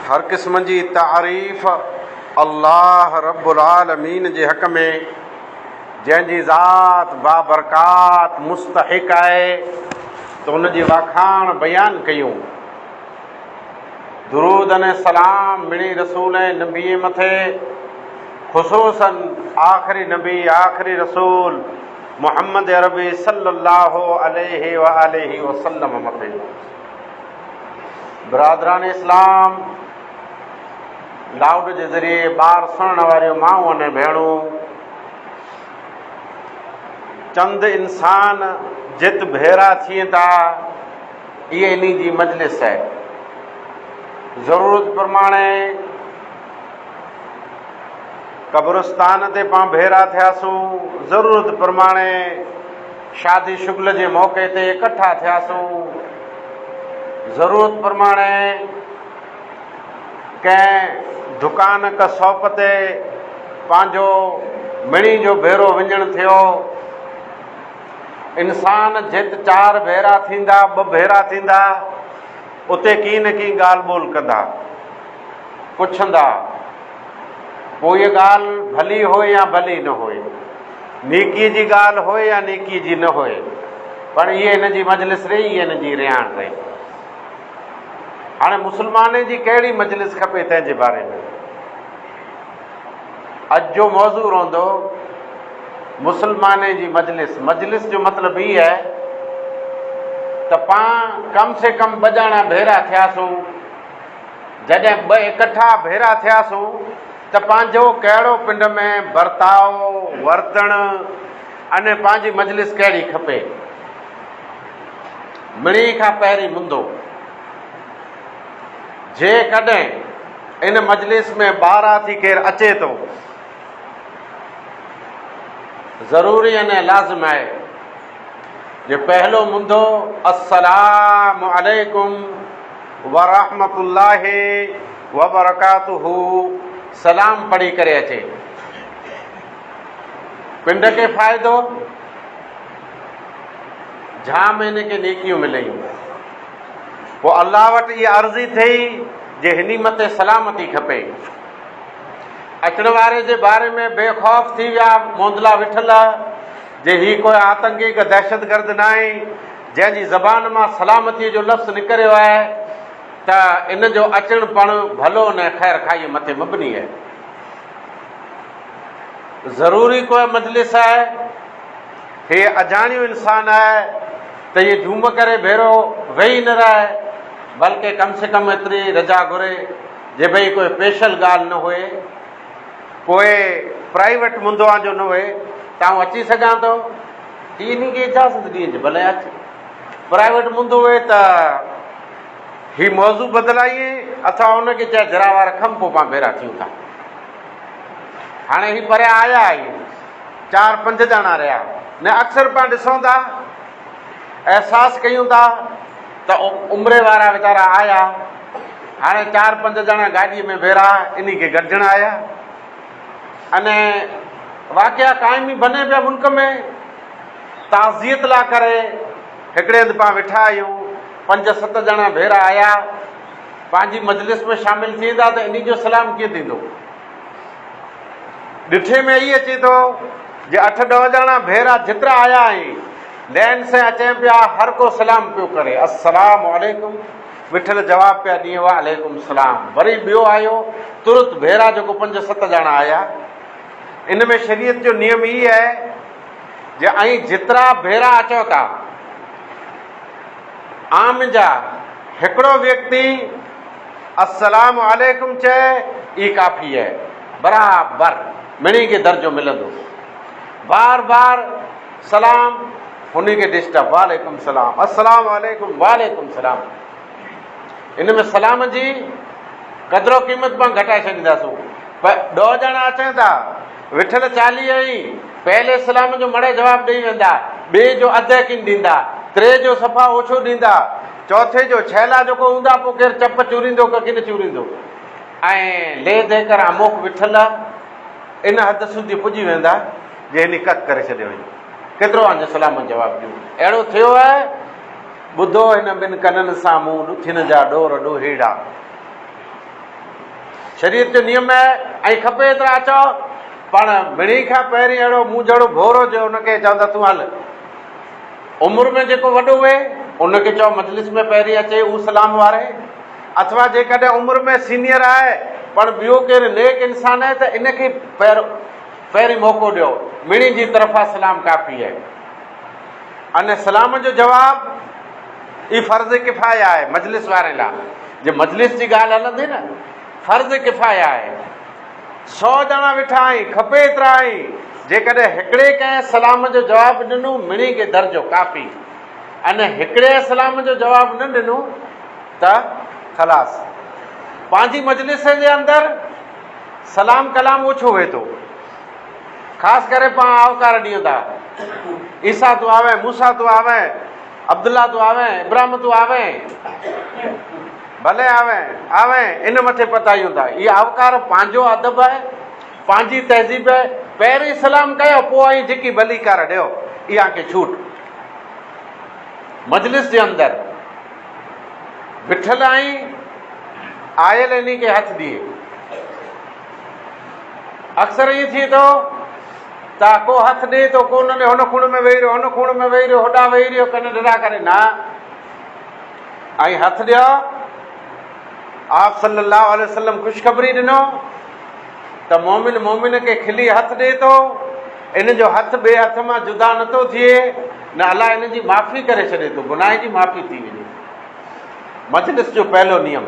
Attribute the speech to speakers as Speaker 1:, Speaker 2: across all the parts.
Speaker 1: हर क़िस्म जी तारीफ़ अल्लाह रब्बुल आलमीन जे हक़ में, जंहिंजी ज़ात बाबरकात मुस्तहिक़ आहे, त उन जी वाखाण बयानु कयूं। दुरूद अने सलाम मिणी रसूल ऐं नबीअ मथे, ख़ुसूसन आख़िरी नबी आख़िरी रसूल मुहम्मद अरबी सल्लल्लाहु अलैहि व आलिहि वसल्लम मथे। बिरादरान इस्लाम, लाउड जे ज़रिए ॿार सुणण वारियूं माऊं अने भेणूं, चंद इंसान जित भेरा थियनि था, इहे इन जी मजलिस आहे। ज़रूरत प्रमाणे कब्रिस्तान ते पाण भेरा थियासूं, ज़रूरत प्रमाणे शादी शुगल जे मौक़े ते इकट्ठा थियासूं, ज़रूरत प्रमाणे कंहिं दुकान कसौप ते पंहिंजो मिणी जो भेरो विञण थियो। इंसान जित चार भेरा थींदा, ॿ भेरा थींदा, उते की न की ॻाल्हि ॿोल कंदा, पुछंदा, पोइ इहा ॻाल्हि भली होए या भली न होए, नेकीअ जी ॻाल्हि होए या नेकीअ जी न होए, पर इहे हिन जी मजलिस रही, इहे हिन जी रियाण रही। हाणे मुस्लमान जी कहिड़ी मजलिस खपे, तंहिंजे बारे में अॼु जो मौज़ू रहंदो मुस्लमान जी मजलिस। मजलिस जो मतिलबु ई आहे त पाण कम से कम ॿ ॼणा भेरा थियासूं। जॾहिं ॿ इकट्ठा भेरा थियासूं त पंहिंजो कहिड़ो पिंड में बर्ताव वर्तण अने पंहिंजी मजलिस कहिड़ी खपे। मिणी खां पहिरीं मुंदो, जेकॾहिं इन मजलिस में ॿाराती केरु अचे थो, ज़रूरी अने लाज़िम आहे जे पहिलो मुंदो अस्सलामु अलैकुम व रहमतुल्लाहि व बरकातुहू सलाम पढ़ी करे अचे। पिंड खे फ़ाइदो, जाम हिन खे नेकियूं मिलयूं। पोइ अल्लाह वटि इहा अर्ज़ी थी जे हिनी मथे सलामती खपे। अचण वारे जे बारे में बेखौफ़ थी विया, मोंदला विठल जे ही कोई आतंकी का दहशतगर्द न आहे, जंहिंजी ज़बान मां सलामतीअ जो लफ़्ज़ निकिरियो आहे, त इन जो अचणु पण भलो न ख़ैर खाईअ मथे मबनी आहे। ज़रूरी कोई मजलिस आहे, हे अजाणियो इंसान आहे त इहे झूम करे भेरो वेही न रहे, बल्कि कम से कम एतिरी रजा घुरे जे भई कोई स्पेशल ॻाल्हि न हुए, कोई प्राइवेट मुंदवा जो न हुए, तव्हां अची सघां थो इन खे इजाज़त ॾिजे, भले अच। प्राइवेट मुंदो हुए त ही मौज़ू बदिलाइए असां हुनखे चए जरावार खम, पोइ पाण भेरा थियूं था। हाणे ही परियां आया आहियूं, 4-5 ॼणा रहिया न, अक्सर पाण ॾिसूं था, अहसासु कयूं था त उमिरि वारा वीचारा आया, हाणे 4-5 ॼणा गाॾीअ में भेरा इन खे गॾिजण आया। अने वाक़िया क़ाइम ई बने पिया मुल्क में, ताज़ियत लाइ करे हिकिड़े हंधि पाण वेठा आहियूं, 5-7 ॼणा भेरा आया, पंहिंजी मजलिस में शामिल थींदा त इन जो सलाम कीअं थींदो। ॾिठे में ई अचे थो जे 8-10 ॼणा भेरा जेतिरा आया आहिनि, लैन से अचनि पिया, हर को सलाम पियो करे, अस्सलामु अलैकुम। विठल जवाब पिया ॾिए, वालेकुम सलाम। वरी ॿियो आयो, तुरत भेरा जेको 5-7 ॼणा आया। इन में शरीयत जो नियम ई आहे जे ऐं जेतिरा भेरा अचो था, आम जा हिकिड़ो व्यक्ति अस्सलामु अलैकुम चए, ई काफ़ी आहे। बराबरि मिणी खे दर्जो मिलंदो। बार बार सलाम, हुन खे डिस्टर्ब, वालेकुम सलाम, अस्सलामु अलैकुम, वालेकुम सलाम। इन में सलाम जी क़दुरु क़ीमत पाण घटाए छॾींदासूं। पर 2 ॼणा अचनि था, विठल 40 ई पहले सलाम जो मड़े जवाब ॾेई वेंदा, ॿिए जो अधु यकीन ॾींदा, 3 जो सफ़ा ओछो ॾींदा, 4थे जो छैला जेको हूंदा, पोइ केरु चप चूरींदो की न चूरींदो। ऐं ले दे कर अमोक विठल इन हद सुधी पुॼी वेंदा जे हिन कक करे छॾियो वञे। केतिरो पंहिंजो सलाम जवाबु ॾियूं। अहिड़ो थियो आहे, ॿुधो हिन ॿिनि कननि सां मूं ॾुखियुनि जा ॾोर ॾोहीड़ा। शरीयत जो नियम आहे ऐं खपे एतिरा अचो, पाण मिणी खां पहिरीं अहिड़ो मूं जहिड़ो भोरो जो हुनखे चवंदा तूं हल। उमिरि में जेको वॾो हुए उनखे चओ मजलिस में पहिरीं अचे, उहो सलाम वारे। अथवा जेकॾहिं उमिरि में सीनियर आहे पर ॿियो केरु नेक इंसान आहे त इनखे पहिरीं मौक़ो ॾियो, मिणी जी तरफ़ां सलाम काफ़ी आहे। अने सलाम जो जवाबु ई फ़र्ज़ किफ़ाया आहे मजलिस वारे लाइ। जे मजलिस जी ॻाल्हि हलंदी न, फ़र्ज़ किफ़ाया आहे। 100 ॼणा वेठा आहीं, खपे एतिरा आहीं, जेकॾहिं हिकिड़े कंहिं सलाम जो जवाबु ॾिनो मिणी खे दर्जो काफ़ी, अने हिकिड़े सलाम जो जवाबु न ॾिनो त ख़लास। पंहिंजी मजलिस जे अंदरि सलाम कलाम ओछो हुए थो, ख़ासि करे पाण आवकार ॾियूं था। ईसा तूं आवे, मूसा तूं आवे, अब्दुल्ला तूं आवे, इब्राहिम तूं आवे, भले आवे आवे, इन मथे पतायूं था। इहा आवकार पंहिंजो अदब आहे, पंहिंजी तहज़ीब आहे। पहिरीं सलाम कयो, पोइ आई जेकी भलीकार ॾियो, इहा खे छूट। मजलिस जे अंदरि बिठल आई, आयल इन खे हथ ॾिए। अक्सर ईअं थिए थो त को हथ ॾिए थो, को न ॾे, हुन खूण में वेही रहियो, हुन खूण में वेही रहियो, होॾां वेही रहियो, कन ॾिना करे न। ऐं हथ ॾियो। आप सल्लल्लाहु अलैहि वसल्लम ख़ुशख़बरी ॾिनो त मोमिन मोमिन खे खिली हथ ॾिए थो, इन जो हथ ॿिए हथ मां जुदा नथो थिए, न अलाह इन जी माफ़ी करे छॾे थो, गुनाह जी माफ़ी थी वञे। मजलिस जो पहलो नियम।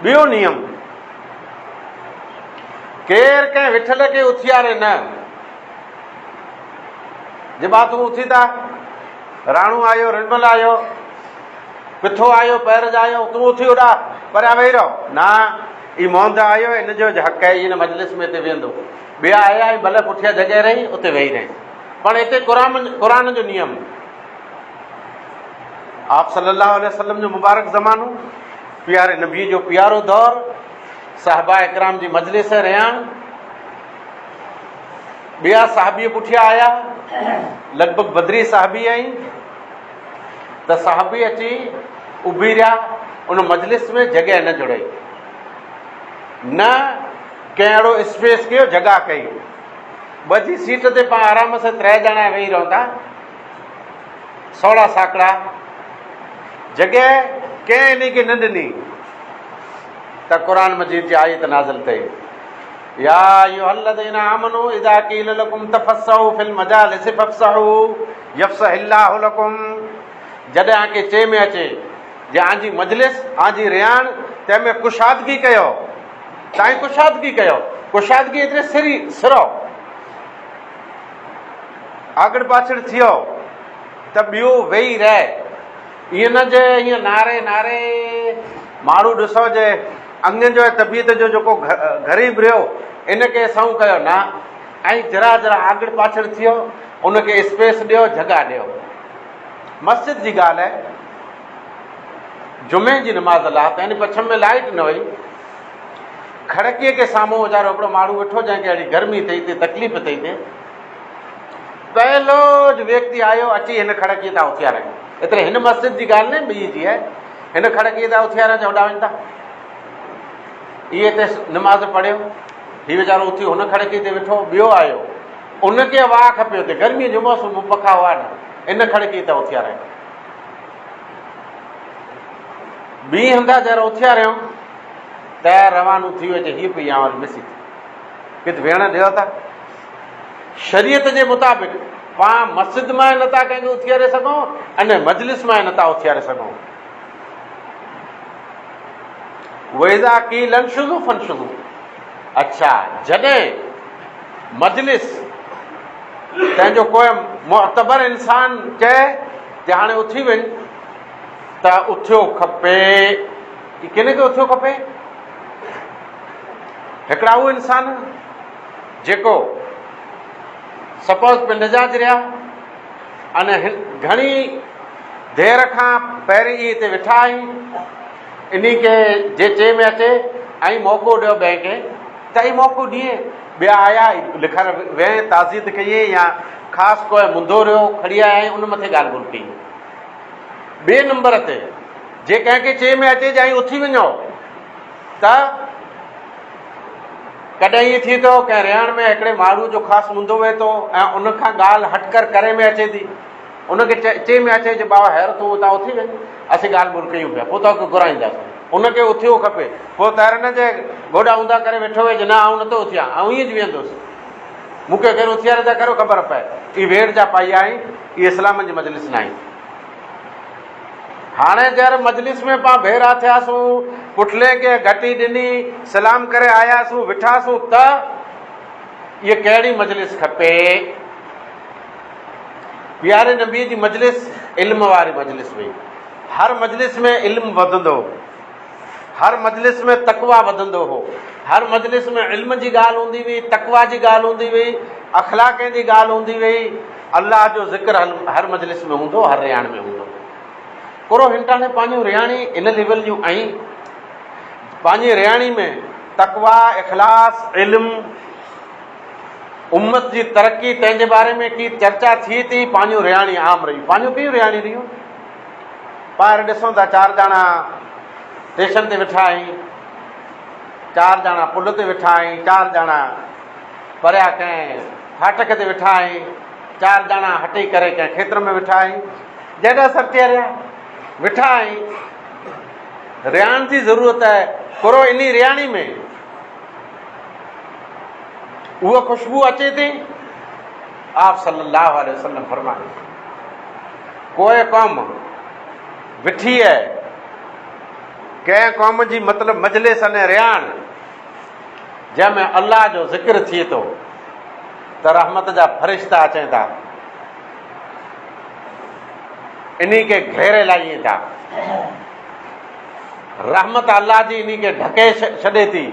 Speaker 1: ॿियो नियम, केरु कंहिं विठल खे उथियारे न। जे बा तूं उथी था, राणू आयो, रिणमल आयो, पिथो आयो, पैरज आयो, तूं उथी होॾा परियां वेही रहो न। ई मोहम्मद आयो, इन जो हक़ आहे, इन मजलिस में हिते वेहंदो। ॿिया आया ई भले पुठियां जॻह रही उते वेही रही, पर हिते क़ुरान जो नियम। आप सल्लल्लाहु अलैहि वसल्लम जो मुबारक ज़मानो, प्यारे नबी जो प्यारो दौर, साहबा इकराम जी मजलिस रहियान। ॿिया साहबी पुठियां आया, लॻभॻि बदरी साहबी आई, त साहबी अची उभी रहिया, उन मजलिस में जॻह न जुड़ई, न कंहिं अहिड़ो स्पेस कयो, जॻह कई। ॿ जी सीट ते पाण आराम सां 3 ॼणा वेही रहूं था, सोड़ा साकड़ा, जॻह कंहिं इन खे न ॾिनी त क़ुरान मजीद जी आयत नाज़िल थई, या अय्युहल्लज़ीना आमनू इज़ा क़ील लकुम तफस्सहू फिल मजालिस फफ्सहू यफ्सहिल्लाहु लकुम। जॾहिं आके चे में अचे जे आंजी मजलिस, आंजी रियान, तंहिंमें कुशादगी कयो, तव्हां कुशादगी कयो। कुशादगी एतिरे सिरो आगड़ पाछड़ थियो त ॿियो वेही रहे, ईअं न जे ईअं नारे नारे माण्हू ॾिसो जे अंगनि जो तबियत जो जेको ग़रीब रहियो इनखे असां कयो न। ऐं जरा जरा आगड़ पाछड़ थियो, उनखे स्पेस ॾियो, जॻह ॾियो। मस्जिद जी ॻाल्हि आहे, जुमे जी नमाज़ लाइ त इन पछम में लाइट न हुई, खड़कीअ खे साम्हूं वीचारो हिकिड़ो माण्हू वेठो, जंहिंखे अहिड़ी गर्मी अथई ते तकलीफ़ अथई ते पहिलो व्यक्ति आयो, अची हिन खड़कीअ तां उथियारे। एतिरे हिन मस्जिद जी ॻाल्हि न, ॿी जी आहे। हिन खड़कीअ तां उथियारे होॾा वञनि था, इहे हिते नमाज़ पढ़ियो, हीउ वीचारो उथी हुन खड़कीअ ते वेठो, ॿियो आयो, उनखे वाह खपे हुते, गर्मीअ जो मौसम, पखा हुआ न, इन खड़कीअ तां उथियारे। ॿी हंधा जरा उथियारियो त रवानो थी वियो, हीअ पई या वरी मिसी किथे भेण ॾियो था। शरीयत जे मुताबिक़ पाण मस्जिद मां नथा कंहिंखे उथियारे सघूं, अने मजलिस मां नथा उथियारे सघूं। वइज़ा क़ील अंशुज़ू फंशुज़ू। अच्छा, जॾहिं मजलिस तंहिंजो कोई मुअतबर इंसान चए त हाणे उथी वञ, त उथियो खपे। किन खे उथियो खपे? हिकिड़ा उहे इंसान जेको सपोज़ पिंड जा रहिया, अने घणी देर खां पहिरीं इहे हिते वेठा आहिनि, इन्ही खे जे चे में अचे ऐं मौक़ो ॾियो ॿिए खे, त ई मौक़ो ॾिए। ॿिया आया लिखण वेह ताज़ीद कई, या ख़ासि कोई मुंदो रहियो खड़ी आया आहिनि, उन मथे ॻाल्हि ॿोल कई। ॿिए नंबर ते जे कंहिंखे चे में अचे जे उथी वञो, त कॾहिं ईअं थी थो कंहिं रिहाण में हिकिड़े माण्हू जो ख़ासि मुंदो वेहे थो ऐं उन खां ॻाल्हि हटकर करे में अचे थी, उनखे चए में अचे जे बाबा हैर तूं उतां उथी वञ, असीं ॻाल्हि ॿोल कयूं पिया, पोइ तव्हांखे घुराईंदासीं। उनखे उथियो खपे, पोइ तरण जे गोॾा ऊंधा करे वेठो हुजे, न आउं नथो उथियां, आउं ईअं जी वेंदुसि, मूंखे केरु उथियारे था करो ख़बर पए। इहे वेड़ जा पाई आहीं, इहे इस्लाम जी मजलिस न आहे। हाणे जर मजलिस में पाण भेरा थियासीं, पुठले खे घटी ॾिनी, सलाम करे आयासीं, विठासीं, त इहा कहिड़ी मजलिस खपे? प्यारे नबी जी मजलिस इल्म वारी मजलिस हुई। हर मजलिस में इल्म वधंदो हो, हर मजलिस में तकवा वधंदो हो, हर मजलिस में इल्म जी ॻाल्हि हूंदी हुई, तकवा जी ॻाल्हि हूंदी हुई, अखलाक जी ॻाल्हि हूंदी हुई, अल्लाह जो ज़िक्र हर मजलिस में हूंदो, हर रिहाण में हूंदो। पूरो हिंटाणे पंहिंजूं रिहाणी इन लेवल जूं आई, पंहिंजी रिहाणी में तकवा, इख़लास, इल्म, उम्मत जी तरक़ी, तंहिंजे बारे में की चर्चा थी थी, पंहिंजूं रिहाणी आम रहियूं। पंहिंजूं कयूं रिहाणी रहियूं? ॿाहिरि ॾिसूं था, 4 ॼणा स्टेशन ते वेठा आहियूं, 4 ॼणा पुल ते वेठा आहियूं, 4 ॼणा परियां कंहिं फाटक ते वेठा आहियूं, 4 ॼणा हटी करे कंहिं खेत्र में वेठा आहियूं, जॾहिं सटे रिया वेठा आहियूं। रिहाण जी ज़रूरत आहे। पूरो इन रिहाणी में उहा ख़ुशबू अचे थी। आप सल्लल्लाहु अलैहि वसल्लम फरमाए, कोई क़ौम विठी है, कंहिं क़ौम जी मतिलबु मजलिस अने रिहाण जंहिंमें अल्लाह जो ज़िक्र थिए थो, त रहमत जा फ़रिश्ता अचनि था, इन्ही खे घेरे लाहिनि था, रहमत अल्लाह जी इन्ही खे ढके छॾे थी,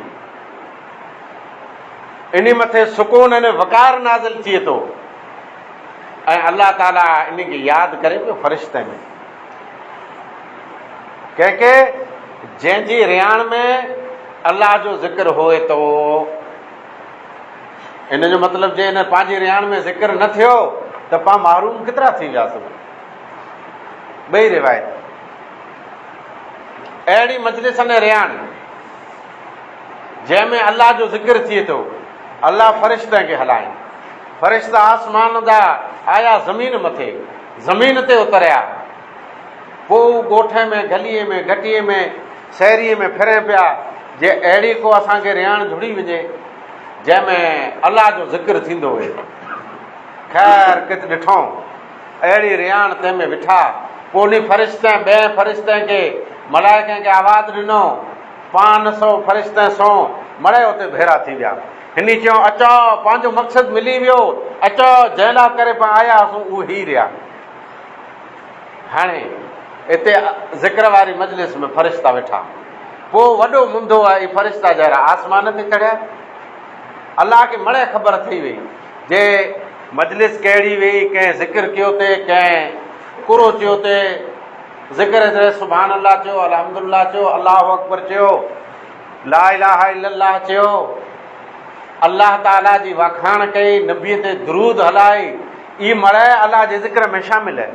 Speaker 1: इन मथे सुकून अने वक़ार नाज़िल थिए थो, ऐं अल्लाह ताला इन खे यादि करे पियो फ़रिश्ते में। कंहिंखे जंहिंजी रिहाण में अल्लाह जो ज़िक्र होए थो, इन जो मतिलबु जे इन पंहिंजी रिहाण में ज़िक्र न थियो त पाण महरूम केतिरा थी वियासीं। ॿई रिवायत अहिड़ी मजलिस अने रिहाण जंहिंमें अल्लाह जो ज़िक्र थिए थो, अल्लाह फ़रिश्ते खे हलाए, फ़रिश्ता आसमान जा आया ज़मीन मथे, ज़मीन ते उतरिया, पोइ ॻोठ में, गलीअ में, घटीअ में, शहरीअ में फिरे पिया, जे अहिड़ी को असांखे रिहाण जुड़ी वञे जंहिंमें अल्लाह जो ज़िक्र थींदो हुए। ख़ैर किथे ॾिठो अहिड़ी रिहाण तंहिंमें वेठा, पोइ उन फ़रिश्ते ॿिए फ़रिश्ते खे मलाइकनि खे आवाज़ ॾिनो, 500 फ़रिश्ते सौ मड़े उते भेरा थी विया। हिन चयो अचो, पंहिंजो मक़सदु मिली वियो, अचो जंहिं लाइ करे पाण आया हुआसीं उहो ई रिया। हाणे हिते ज़िक्र वारी मजलिस में फ़रिश्ता वेठा, पोइ वॾो मुंदो आहे, फ़रिश्ता जहिड़ा आसमान ते चढ़िया। अल्लाह खे मड़े ख़बर थी वई जे मजलिस कहिड़ी हुई, कंहिं ज़िक्र कयो ते, कंहिं कुरो चयो ते, ज़िक्र ते सुभान अल्लाह चयो, अल्हम्दुलिल्लाह चयो, अल्लाहु अकबर चयो, ला इलाहा इल्लल्लाह चयो, अल्लाह ताला जी वाखाण कई, नबीअ ते दुरूद हलाई, ई मड़े अल्लाह जे ज़िक्र में शामिल है।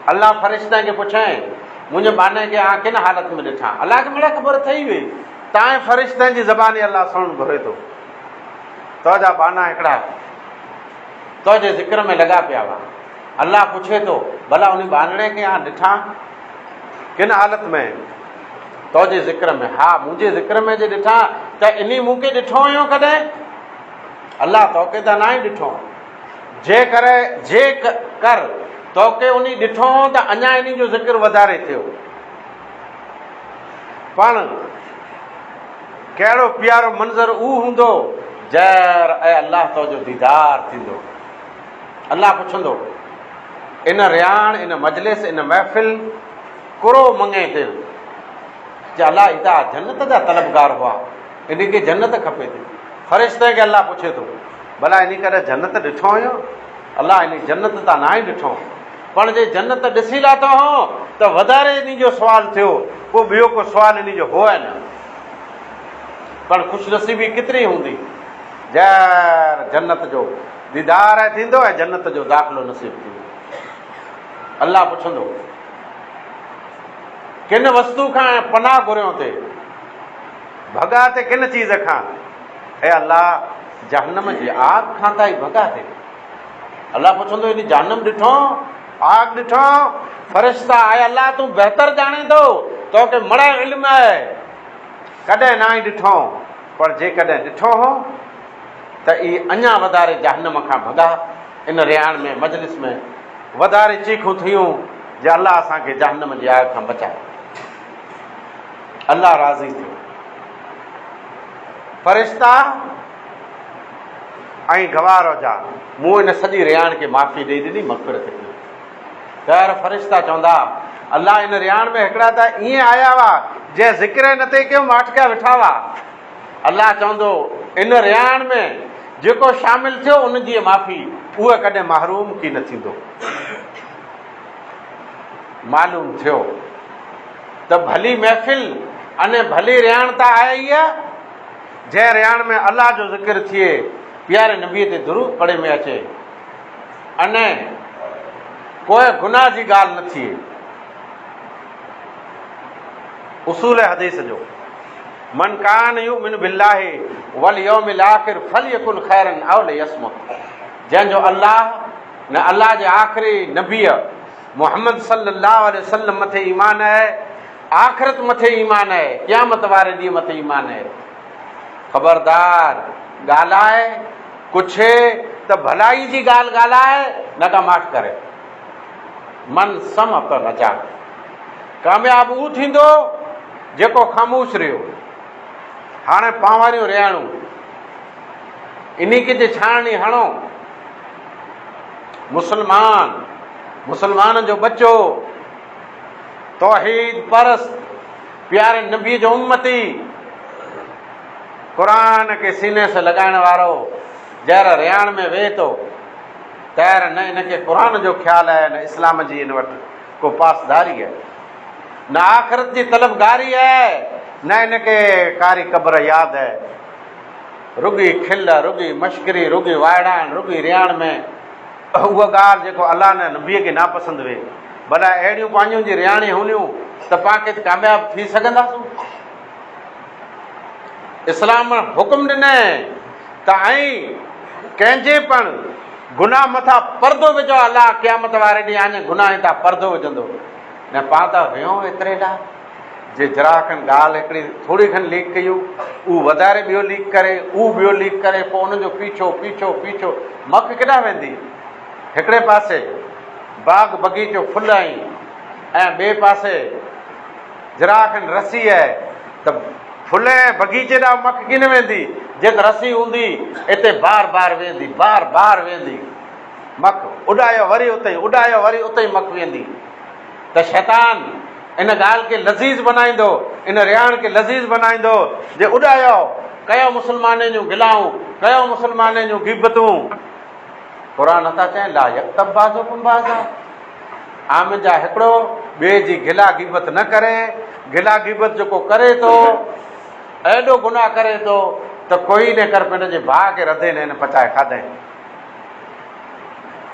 Speaker 1: अल्लाह फ़रिश्ते खे पुछाए, मुंहिंजे बाने खे आ किन हालत में ॾिठा? अल्लाह खे मड़े ख़बर थी वई, तव्हांजे फ़रिश्तनि जी ज़बानी अल्लाह सुणणु घुरे थो, तुंहिंजा बाना हिकिड़ा तुंहिंजे ज़िक्र में लॻा पिया हुआ। अल्लाह पुछे थो, भला उन बानणे खे आ ॾिठा किन हालत में? तुंहिंजे ज़िक्र में। हा, मुंहिंजे ज़िक्र में जे ॾिठा त इन मूंखे ॾिठो हुयो कॾहिं? अल्लाह तोखे त न ई ॾिठो, जे कर तोखे उन ॾिठो त अञा इन जो ज़िक्र वधारे थियो। पाण कहिड़ो प्यारो मंज़र उहो हूंदो जर ऐं अल्लाह तुंहिंजो दीदार थींदो। अल्लाह पुछंदो, इन रिहाण, इन मजलिस, इन महफ़िल कुरो मङे ते, अल्लाह हितां जन्नत जा तलबगार हुआ, इन खे जन्नत खपे थी। फ़रिश्ते खे अल्लाह पुछे थो, भला इन करे जन्नत ॾिठो हुयो? अल्लाह इन जन्नत त न ई ॾिठो, पण जे जन्नत ॾिसी लाथो हो त वधारे इन जो सुवालु थियो, पोइ ॿियो को सुवालु इन जो हो आहे न। पण ख़ुशनसीबी केतिरी हूंदी जर जन्नत जो दीदार आहे थींदो ऐं जन्नत जो दाख़िलो नसीब थींदो। अल्लाह पुछंदो, किन वस्तु खां पनाह घुरियो थे? भॻा ते किन चीज़ खां? हे अल्लाह, जहन्नम जी आग खां ताईं भॻा ते। अल्लाह पुछंदो, इन जहन्नम ॾिठो, आग ॾिठो? फ़रिश्ता, आहे अल्लाह तूं बहितर ॼाणे थो, तोखे मड़ा इल्म आहे, कॾहिं न आई ॾिठो, पर जेकॾहिं ॾिठो हो त इहे अञा वधारे जहन्नम खां भॻा। इन रियाण में मजलिस में वधारे चीखूं थियूं जे अल्लाह असांखे जहन्नम जी आग खां बचाए। अल्लाह राज़ी थियो। फ़रिश्ता ऐं गवार हुजा, मूं इन सॼी रियाण खे माफ़ी ॾेई ॾिनी, मग़फ़िरत कई। ख़ैर फ़रिश्ता चवंदा, अल्लाह इन रियाण में हिकिड़ा त ईअं आया हुआ जंहिं ज़िक्र न ते कयो, माठिका वेठा हुआ। अल्लाह चवंदो, इन रियाण में जेको शामिल थियो उनजी माफ़ी उहा कॾहिं महरूम की न थींदो। मालूम थियो त भली महफ़िल अने भली रियाण त आई आहे जंहिं रियाण में अल्लाह जो ज़िक्र थिए, प्यारे नबीअ ते दुरूद पढ़े में अचे, अने कोई गुनाह जी ॻाल्हि न थिए। उसूल हदीस जो, मन कान युमिन बिल्लाहि वल यौमिल आखिर फलयकुल खैरन औ लियस्मुत। जंहिंजो अल्लाह न अल्लाह जे आख़िरी नबीअ मोहम्मद सल्लल्लाहु अलैहि वसल्लम मथे ईमान आहे, आख़िरत मथे ईमान आहे, क़यामत वारे ॾींहुं मथे ईमान आहे, ख़बरदार ॻाल्हाए कुझु त भलाई जी ॻाल्हि ॻाल्हाए, न का माठ करे। मन सम त नजा, कामयाबु उहो थींदो जेको ख़ामोश रहियो। हाणे पांवारियूं रियाणूं इन खे जे छाणनी हणो। मुसलमान जो बच्चो, तौहीद परस्त, प्यारे नबी जो उम्मती, क़ुरान खे सीने से लॻाइण वारो, जहिड़ा रियाण में वेहे थो, तैर न इनखे क़ुरान जो ख़्यालु आहे, न इस्लाम जी इन वटि को पासदारी आहे, न आख़िरत जी तलबगारी आहे, न इनखे कारी क़ब्र यादि आहे। रुॻी खिल, रुॻी मश्करी, रुॻी वाइड़ाइण, रुॻी रियाण में उहा ॻाल्हि जेको अल्लाह न नबीअ खे नापसंदि हुई। भला अहिड़ियूं पंहिंजूं जी रियाणी हूंदियूं त पाण खे कामयाबु थी सघंदासूं? इस्लाम हुकुम ॾिनई त ऐं कंहिंजे पण गुनाह मथां परदो विझो। अल्लाह क़यामत वारे ॾींहुं आने गुनाह तां परदो विझंदो। न पाण त वियो एतिरे ॾांहुं जे जरा खनि ॻाल्हि हिकिड़ी थोरी खनि लीक कयूं, उहो वधारे ॿियो लीक करे, उहो ॿियो लीक करे, पोइ उनजो पीछो पीछो पीछो मक केॾांहुं वेंदी? हिकिड़े पासे बाग़ बगीचो फुल आहीं ऐं ॿिए पासे जरा खनि रसी आहे, त फुल ऐं बगीचे ॾांहुं मक कीन वेंदी? जेत रसी हूंदी हिते बार बार वेंदी, बार बार वेंदी, मक उॾायो वरी उते ई, उॾायो वरी उते ई मक वेंदी। त शैतान इन ॻाल्हि खे लज़ीज़ बनाईंदो, इन रियाण खे लज़ीज़ बनाईंदो जे उॾायो, कयो मुस्लमाननि जूं गिलाऊं, कयो मुस्लमाननि जूं ग़ीबतूं। क़ुर नथा चवनि ला यक्तब बाज़ुकुम बाज़ा, आम जा हिकिड़ो ॿिए जी गिला ग़ीबत न करे। गिला ग़ीबत जेको करे थो, एॾो गुनाह करे थो त कोई न कर पंहिंजे भाउ खे रधे न पचाए खाधे,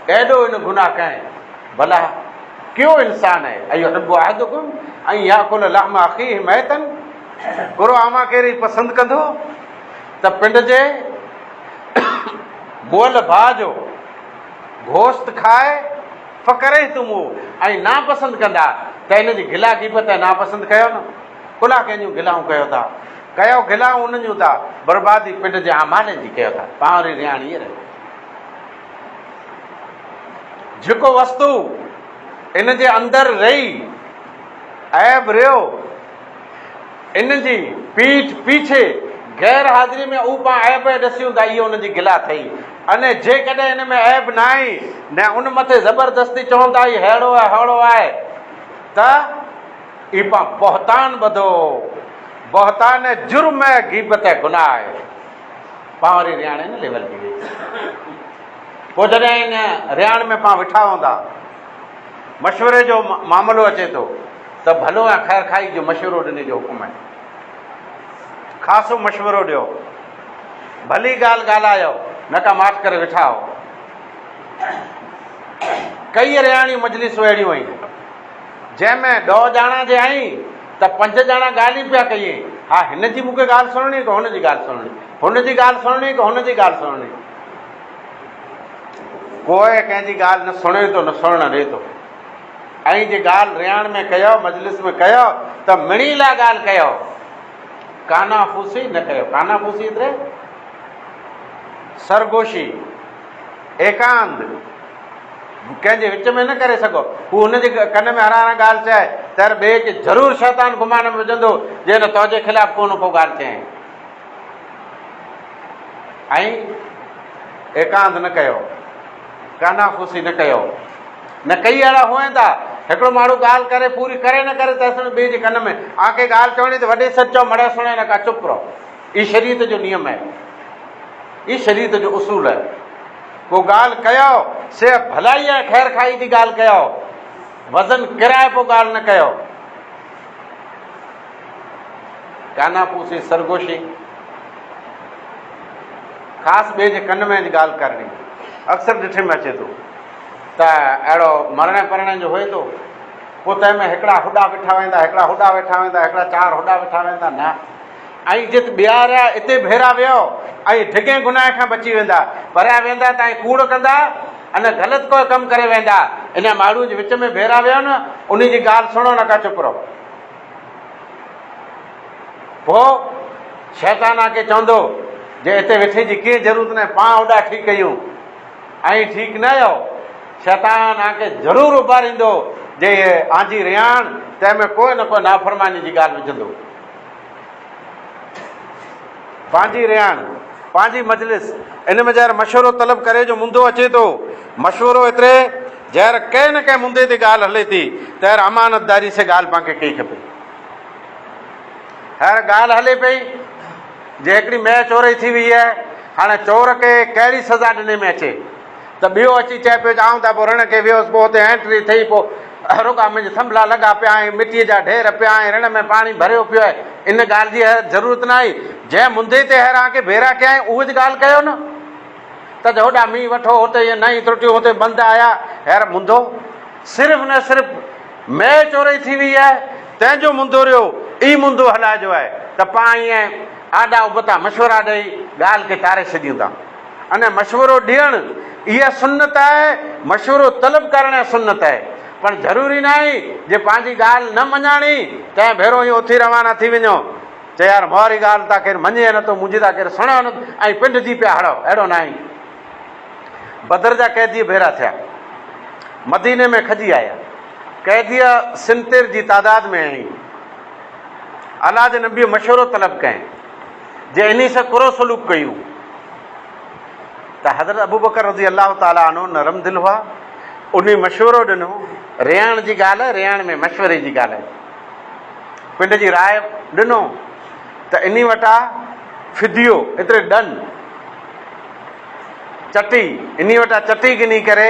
Speaker 1: एॾो इन गुनाह कयईं। भला कहिड़ो इंसान आहे? अयुहिब्बु अहदुकुम अन याकुल लहम अखीहि मैतन, गुरु आमा कहिड़ी पसंदि कंदो त पिंड जे मुअल भाउ जो गोश्त खाए फ़करे तुम ऐं नापसंदि कंदा त हिन जी गिला ग़ीबत नापसंदि कयो न। कुला कंहिंजूं गिलाऊं कयो था, कयो गिलाऊं उन जूं था, बर्बादी पिंड जे आमालनि जी कयो था। पावरी रियाणी रहे जेको वस्तु इन जे अंदरि रही ऐब रहियो, इन जी पीठ पीछे गैर हाज़िरी में ऊ पाण ऐब ॾसियूं त इहो उनजी गिला थई। अने जेकॾहिं हिन में ऐब न आहे न उन मथे ज़बरदस्ती चवनि था ही अहिड़ो आहे अहिड़ो आहे, त ई पाण बहतान ॿधो, बहतान जुर्म है, ग़ीबत है, गुनाह आहे। पावरी रियाण न लेवल थी वई। पोइ जॾहिं इन रियाण में पाण वेठा हूंदा, मशवरे जो मामिलो अचे थो त भलो ऐं ख़ैर खाई जो मशवरो ॾिने जो हुकुम आहे। ख़ासो मशवरो ॾियो, भली ॻाल्हि ॻाल्हायो, न का माठ करे वेठा हो। कई रियाणियूं मजलिसूं अहिड़ियूं आहिनि जंहिंमें 2 ॼणा जे आहीं त 5 ॼणा ॻाल्हियूं पिया कयूं, हा हिन जी मूंखे ॻाल्हि सुणणी की हुन जी ॻाल्हि सुणणी, हुन जी ॻाल्हि सुणणी की हुन जी ॻाल्हि सुणणी। कोई कंहिंजी ॻाल्हि न सुणे थो न सुणणु ॾिए थो। ऐं जे ॻाल्हि रियाण में कयो, मजलिस में कयो त मिणी लाइ ॻाल्हि कयो, काना फूसी न कयो। काना फूसी एतिरे सरगोशी एकांत कंहिंजे विच में न करे सघो। हू हुनजे कन में हर हर ॻाल्हि चए त ॿिए खे ज़रूरु शैतान घुमान में विझंदो जे न तुंहिंजे ख़िलाफ़ को न को ॻाल्हि चए। ऐं एकांत न कयो, काना फूसी न कयो। न कई अहिड़ा हुअनि था हिकिड़ो माण्हू ॻाल्हि करे पूरी करे न करे त असां ॿिए जे कन में आके ॻाल्हि चवणी त वॾे सच चओ मड़े सुणे न का चुप रहो। ई शरीयत जो नियम आहे, ई शरीयत जो उसूल आहे। को ॻाल्हि कयो से भलाई ऐं ख़ैर खाई जी ॻाल्हि कयो, वज़न किराए पोइ ॻाल्हि न कयो। काना फूसी सरगोशी ख़ासि ॿिए जे कन में ॻाल्हि करणी। अक्सर ॾिठे में अचे थो त अहिड़ो मरण परण जो हुए थो, पोइ तंहिंमें हिकिड़ा होॾा वेठा वेंदा, हिकिड़ा होॾा वेठा वेंदा, हिकिड़ा चारि होॾा वेठा वेंदा न। ऐं जिते ॿिया रहिया हिते भेरा वियो ऐं ढिघे गुनाह खां बची वेंदा, परियां वेंदा त ऐं कूड़ कंदा अने ग़लति को कमु करे वेंदा। इन माण्हू जे विच में भेरा वियो न, उन जी ॻाल्हि सुणो न का चुप रहो। पोइ शैतान खे चवंदो जे हिते वेठे जी कीअं ज़रूरत न आहे, पाण होॾा ठीकु कयूं ऐं ठीकु न आहियो। शैतान खे ज़रूरु उभारींदो जे आंजी रियाण तंहिंमें कोई न कोई नाफ़रमानी जी ॻाल्हि विझंदो। पंहिंजी रियाण, पंहिंजी मजलिस, इन में जहिड़ो मशवरो तलब करे जो मुंदो अचे थो। मशवरो एतिरे जहिड़े कंहिं न कंहिं मुंदे ते ॻाल्हि हले थी त अमानतदारी से ॻाल्हि पाण खे कई खपे। हर ॻाल्हि हले पई जे हिकिड़ी मैं चोरी थी वई आहे, हाणे चोर खे कहिड़ी सज़ा ॾिने में अचे त ॿियो अची चए पियो आऊं त पोइ रण खे वियोसि, पोइ हुते एंट्री थी, पोइ रुॻा मुंहिंजा थंभला लॻा पिया आहिनि, मिटीअ जा ढेर पिया आहिनि, रण में पाणी भरियो पियो आहे। इन ॻाल्हि जी ज़रूरत न आहे। जंहिं मुंदे ते हैरान खे भेरा कया आहिनि उहो जी ॻाल्हि कयो न त होॾा मींहुं वठो, हुते इहे नई त्रुटियूं, हुते बंदि आया। हैर मुंदो सिर्फ़ु न सिर्फ़ु मैं चोरी थी वई आहे तंहिंजो मुंदो रहियो, ई मुंदो हलाइजो आहे त पाण ईअं आॾा उबता मशवरा ॾेई ॻाल्हि खे तारे छॾियूं था। अने मशवरो ॾियणु इहा सुन्नत आहे, मशवरो तलब करणु सुन्नत आहे। पर ज़रूरी न आहे जे पंहिंजी ॻाल्हि न मञाणी तंहिं भेरो ई उथी रवाना थी वञो चए यार मोरी ॻाल्हि था केरु मञे नथो, मुंहिंजी था केरु सुणे नथो ऐं पिंड जी पिया हड़ो। अहिड़ो न आहे। बदर जा कैदी भेरा थिया, मदीने में खजी आया, कैदीअ सिनतेर जी तादाद में आई। अलाह जे नबी मशवरो तलब कयईं जे इन सां कुरो सलूक कयूं त हज़रत अबू बकर रज़ी अल्लाह ताला अन्हु नरम दिलि हुआ, उन मशवरो ॾिनो। रियाण जी ॻाल्हि आहे, रियाण में मशवरे जी ॻाल्हि आहे। पिंड जी राय ॾिनो त इन वटां फिदियो एतिरे ॾन चटी, इन वटां चटी गिनी करे